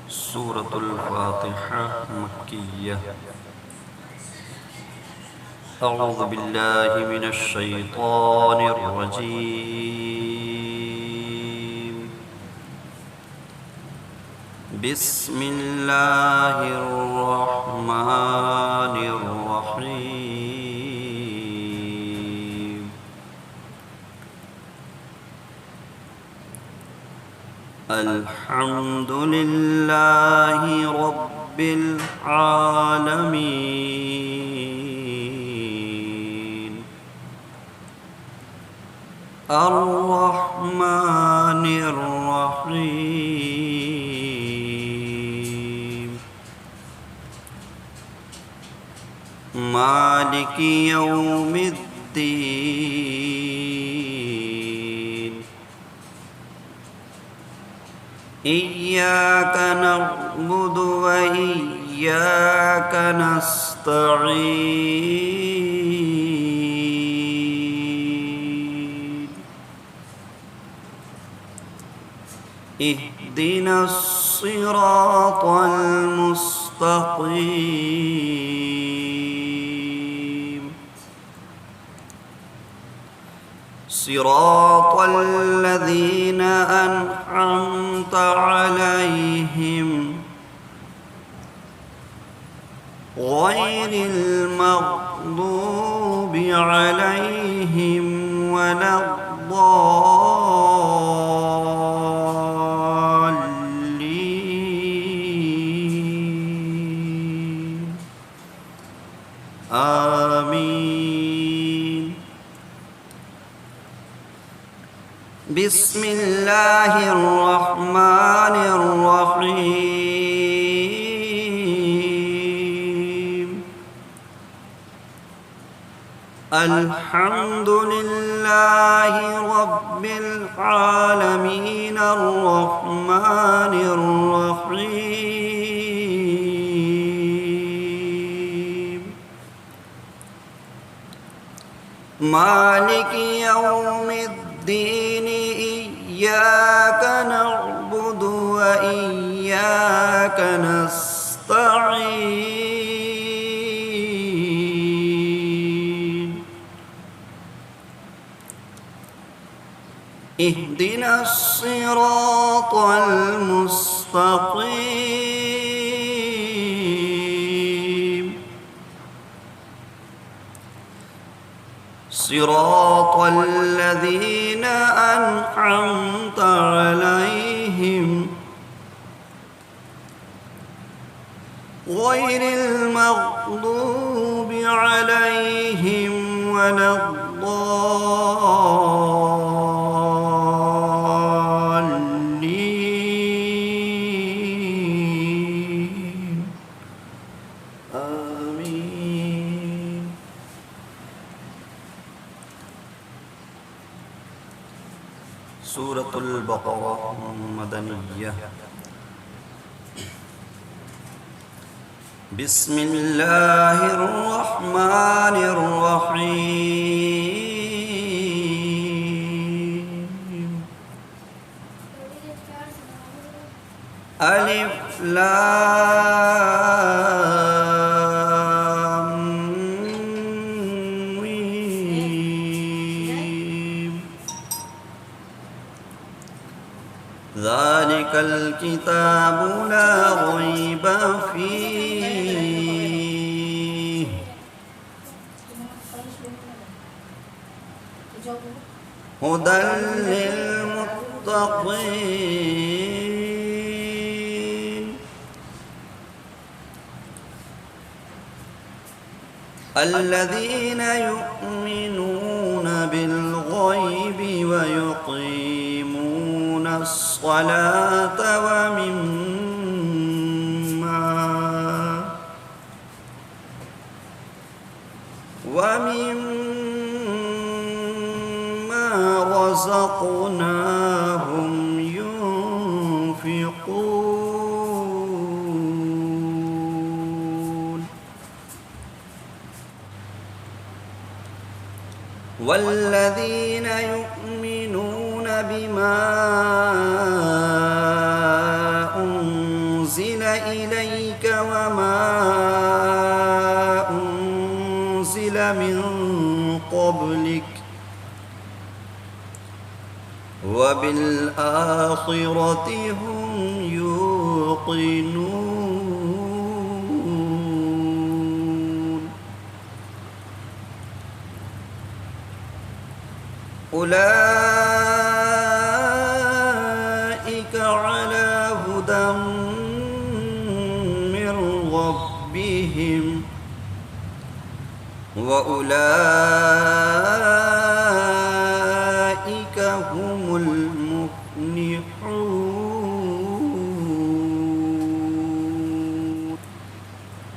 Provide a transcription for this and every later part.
سورة الفاتحة مكية. أعوذ بالله من الشيطان الرجيم. بسم الله الرحمن الرحيم. الحمد لله رب العالمين الرحمن الرحيم مالك يوم الدين. إياك نعبد وإياك نستعين. اهدنا الصراط المستقيم صراط الذين أنعمت عليهم غير المغضوب عليهم ولا الضالين. آمين. بسم الله الرحمن الرحيم. الحمد لله رب العالمين الرحمن الرحيم مالك يوم الدين. إياك نعبد وإياك نستعين. اهدنا الصراط المستقيم صراط الذين أنعمت عليهم غير المغضوب عليهم ولا الضالين. آمين. سورة البقرة مدنية. بسم الله الرحمن الرحيم. ألف لام ميم. ذلك الكتاب لا ريب فيه هدى للمتقين الذين يؤمنون بالغيب ويقيمون الصلاة ومما رزقناهم ينفقون والذين يؤمنون بما أنزل إليك وما أنزل من قبلك وبالآخرة هم يوقنون أولئك على هدى من ربهم وأولئك هم المفلحون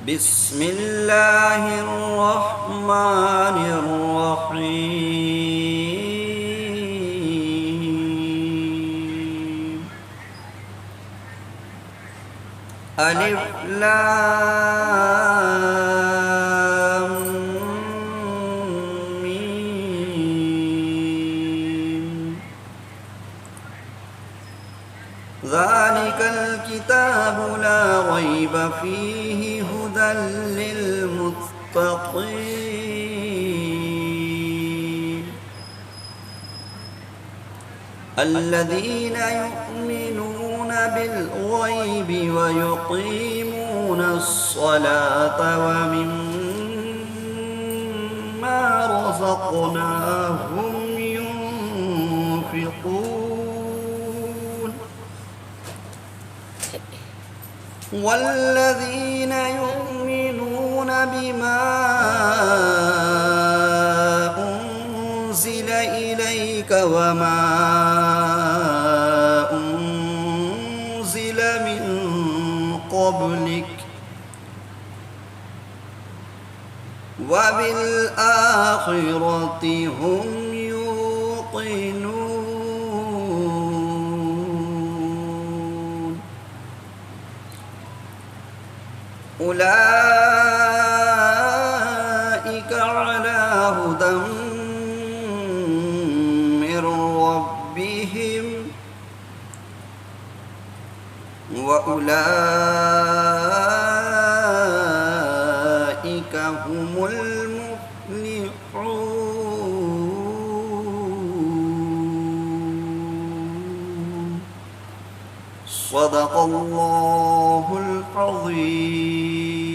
بسم الله الرحمن الرحيم ألف لام ميم ذلك الكتاب لا ريب فيه هدى للمتقين الذين يؤمنون بالغيب ويقيمون الصلاة ومما رزقناهم ينفقون والذين يؤمنون بما أنزل إليك وما أنزل من قبلك وبالآخرة هم يوقنون أولئك على هدى من ربهم وأولئك هم المفلحون صدق الله العظيم